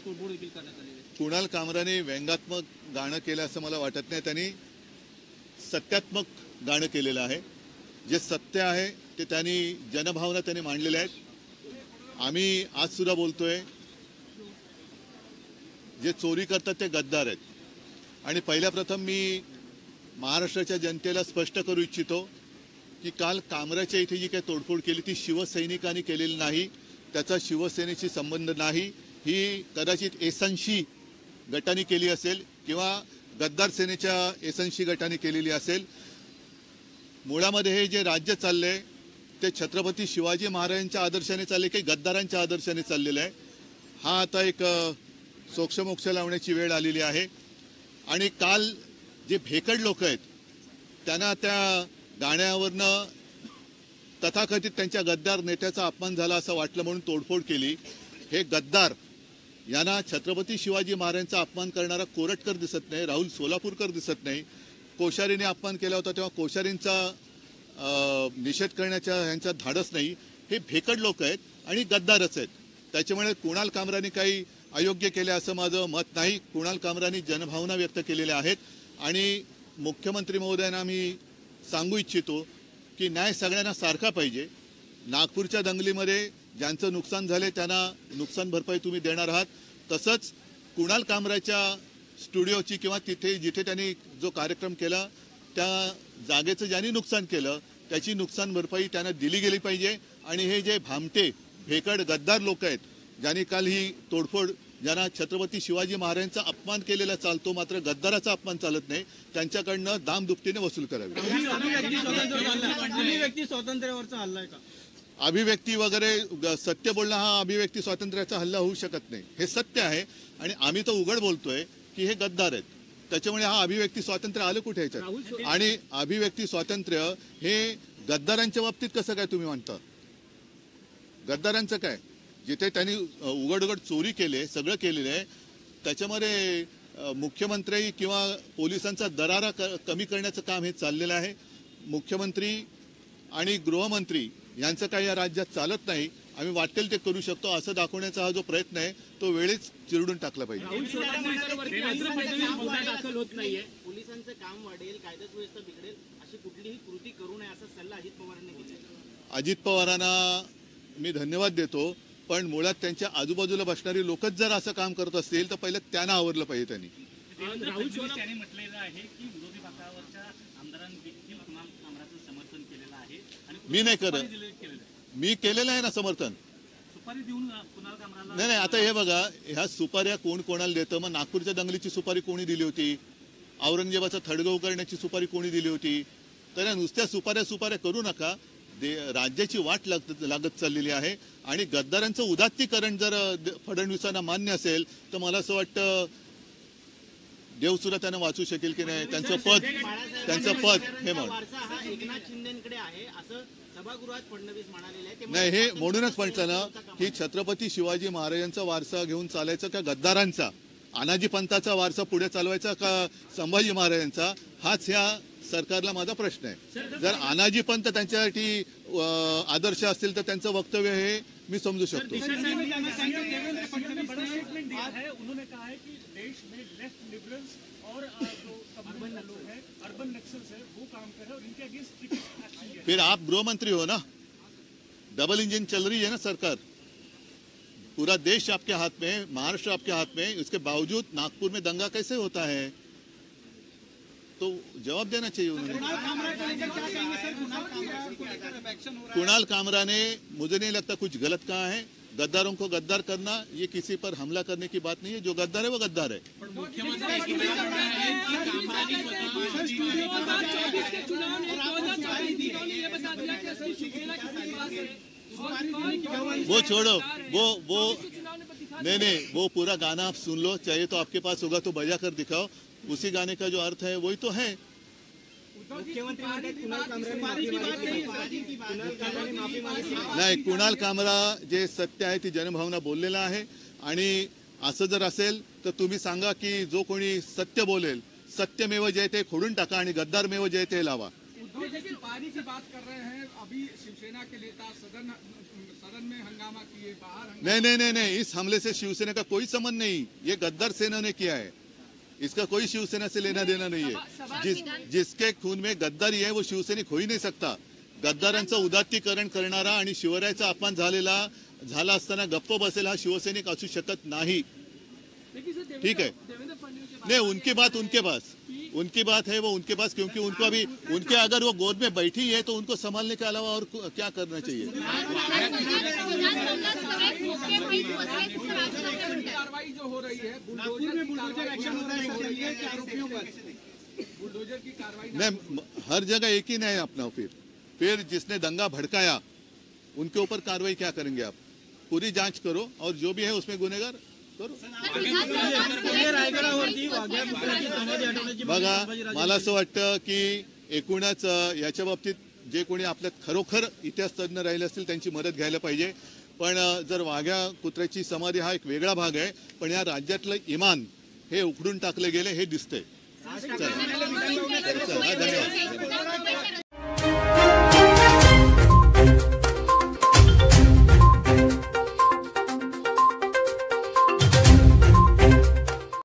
तोडफोड देखील करण्यात आली आहे। कुणाल कामराने व्यंगात्मक गाणं केलं असं मला वाटत नाही, त्यांनी सत्यात्मक गाणं केलेलं आहे। जे सत्य आहे ते त्यांनी जनभावना त्यांनी मांडलेल्या आहेत। आम्ही आज सुद्धा बोलतोय, जे चोरी करतात ते गद्दार आहेत। आणि पहिल्या प्रथम मी महाराष्ट्राच्या जनतेला स्पष्ट करू इच्छितो की काल कामराच्या इथे जी काही तोडफोड केली ती शिवसैनिकांनी केलेली नाही, त्याचा शिवसेनेशी संबंध नाही। ही कदाचित एसएनसी गटाने केली असेल किंवा गद्दार सेनेच्या एसएनसी गटाने केलेली असेल। मुळामध्ये हे जे राज्य चाललंय ते छत्रपती शिवाजी महाराजांच्या आदर्शाने चालले की गद्दारांच्या आदर्शाने चाललेलं आहे, हा आता एक सोक्षमोक्ष लावण्याची वेळ आलेली आहे। आणि काल जे भेकड लोक आहेत त्यांना त्या गाण्यावरनं तथाकथित त्यांच्या गद्दार नेत्याचा अपमान झाला असं वाटलं म्हणून तोडफोड केली। हे गद्दार यांना छत्रपती शिवाजी महाराजांचा अपमान करणारा कोरटकर दिसत नाही, राहुल सोलापूरकर दिसत नाही। कोश्यारीने अपमान केला होता तेव्हा कोश्यारींचा निषेध करण्याचा यांचा धाडस नाही। हे भेकड लोक आहेत आणि गद्दारच आहेत। त्याच्यामुळे कुणाल कामराने काही अयोग्य केले असं माझं मत नाही। कुणाल कामराने जनभावना व्यक्त केलेल्या आहेत आणि मुख्यमंत्री महोदयांना मी सांगू इच्छितो की न्याय सगळ्यांना सारखा पाहिजे। नागपूरच्या दंगलीमध्ये ज्यांचं नुकसान झाले त्यांना नुकसान भरपाई तुम्ही देणार आहात, तसंच कुणाल कामराच्या स्टुडिओची किंवा तिथे जिथे त्यांनी जो कार्यक्रम केला त्या जागेचं ज्यांनी नुकसान केलं त्याची नुकसान भरपाई त्यांना दिली गेली पाहिजे। आणि हे जे भामटे भेकड गद्दार लोक आहेत ज्यांनी काल ही तोडफोड, ज्यांना छत्रपती शिवाजी महाराजांचा अपमान केलेला चालतो मात्र गद्दाराचा अपमान चालत नाही, त्यांच्याकडनं दामदुपटीने वसूल करावी। अभिव्यक्ती स्वातंत्र्यावरचा हल्ला आहे का? अभिव्यक्ती वगैरे सत्य बोलणं हा अभिव्यक्ती स्वातंत्र्याचा हल्ला होऊ शकत नाही, हे सत्य आहे। आणि आम्ही तर उघड बोलतोय की हे गद्दार आहेत, त्याच्यामुळे हा अभिव्यक्ती स्वातंत्र्य आलं कुठे ह्याच्यात? आणि अभिव्यक्ती स्वातंत्र्य हे गद्दारांच्या बाबतीत कसं काय तुम्ही म्हणता? गद्दारांचं काय? जिथे त्यांनी उघड उघड चोरी केली, सगळं केलेलं आहे, त्याच्यामध्ये मुख्यमंत्री किंवा पोलिसांचा दरारा कमी करण्याचं काम हे चाललेलं आहे। मुख्यमंत्री आणि गृहमंत्री यांचं काही या राज्यात चालत नाही, आम्ही वाटेल ते करू शकतो असं दाखवण्याचा हा जो प्रयत्न आहे तो वेळेच चिरडून टाकला पाहिजे। पोलिसांचं काम वाढेल, कायदा सुव्यवस्था बिघडेल अशी कुठलीही कृती करू नये असा सल्ला अजित पवारांनी दिला। अजित पवारांना मी धन्यवाद देतो, पण मुळात त्यांच्या आजूबाजूला बसणारी लोकच जर असं काम करत असतील तर पहिलं त्यांना आवरलं पाहिजे त्यांनी। त्यांनी म्हटलेलं आहे की विरोधी पक्षावरच्या आमदारांनी देखील कुणाल कामराचं समर्थन केलेलं आहे आणि मी नाही करत, मी केलेलं आहे ना समर्थन। सुपारी देऊन कुणाल कामराला नाही, आता हे बघा, ह्या सुपाऱ्या कोण कोणाला देतं? मग नागपूरच्या दंगलीची सुपारी कोणी दिली होती? औरंगजेबाचा थडगव करण्याची सुपारी कोणी दिली होती? तर नुसत्या सुपाऱ्या करू नका। राज्याची वाट लागत चाललेली आहे आणि गद्दारांचं उदात्तीकरण जर फडणवीसांना मान्य असेल तर मला असं वाटतं देवसुद्धा त्यांना वाचू शकेल की नाही, त्यांचं पद हे नाही। हे म्हणूनच म्हटलं ना की छत्रपती शिवाजी महाराजांचा वारसा घेऊन चालायचा का गद्दारांचा, अनाजी पंथाचा वारसा पुढे चालवायचा का संभाजी महाराजांचा, हाच ह्या सरकारला माझा प्रश्न आहे। जर अनाजी पंथ त्यांच्यासाठी आदर्श असतील तर त्यांचं वक्तव्य हे मी समजू शकतो। फिर आप गृहमंत्री हो ना, डबल इंजन चल रही है ना सरकार, पूरा देश आपके हाथ में, महाराष्ट्र आपके हाथ में, उसके बावजूद नागपुर में दंगा कैसे होता है? तो जवाब देना चाहिए उन्होंने। कुणाल कामरा ने, मुझे नहीं लगता कुछ गलत कहा है। गद्दारों को गद्दार करना ये किसी पर हमला करने की बात नहीं है, जो गद्दार है वो गद्दार है। वो छोड़ो, वो नहीं, वो पूरा गाना आप सुन लो, चाहिए तो आपके पास होगा तो बजा कर दिखाओ, उसी गाने का जो अर्थ है वही तो है। नाही, कुणाल कामरा जे सत्य आहे ती जनभावना बोललेला आहे आणि असं जर असेल तर तुम्ही सांगा की जो कोणी सत्य बोलेल, सत्यमेव जयते खोडून टाका आणि गद्दारमेव जयते लावा। उद्धव जी सुपारी की बात कर रहे हैं, अभी शिवसेना के नेता सदन सदन में हंगामा किए, बाहर नहीं, इस हमले से शिवसेना का कोई संबंध नहीं। ये गद्दार सेना ने किया है, इसका कोई शिवसेना से लेना देना नहीं है। जिसके खून में गद्दारी आहे वो शिवसैनिक होई नाही सकता। गद्दारांचं उदात्तीकरण करणारा आणि शिवरायाचा अपमान झाला असताना गप्प बसेल हा शिवसैनिक असू शकत नाही। ठीक है, नहीं उनकी बात है वो उनके पास, क्योंकि उनको अभी उनके अगर वो गोद में बैठी है तो उनको संभालने के अलावा और क्या करना चाहिए। कार्रवाई जो हो रही है, नागपुर में बुलडोजर एक्शन हो रहा है सर एनडीए के आरोपियों पर। बुलडोजर की कार्रवाई नहीं, हर जगह एक ही नहीं अपना। फिर जिसने दंगा भड़काया उनके ऊपर कार्रवाई क्या करेंगे आप? पूरी जांच करो और जो भी है उसमें गुनेगार करो। रायगडावरती वाघ्या पुतळ्याची समाधी हटवण्याची बघा, मला असं वाटतं की एकूणच याच्या बाबतीत जे कोणी आपल्यात खरोखर इतिहास तज्ञ राहिले असतील त्यांची मदत घ्यायला पाहिजे। पण जर वाघ्या कुत्र्याची समाधी हा एक वेगळा भाग आहे, पण या राज्यातलं इमान हे उखडून टाकले गेले हे दिसतंय। चला, धन्यवाद।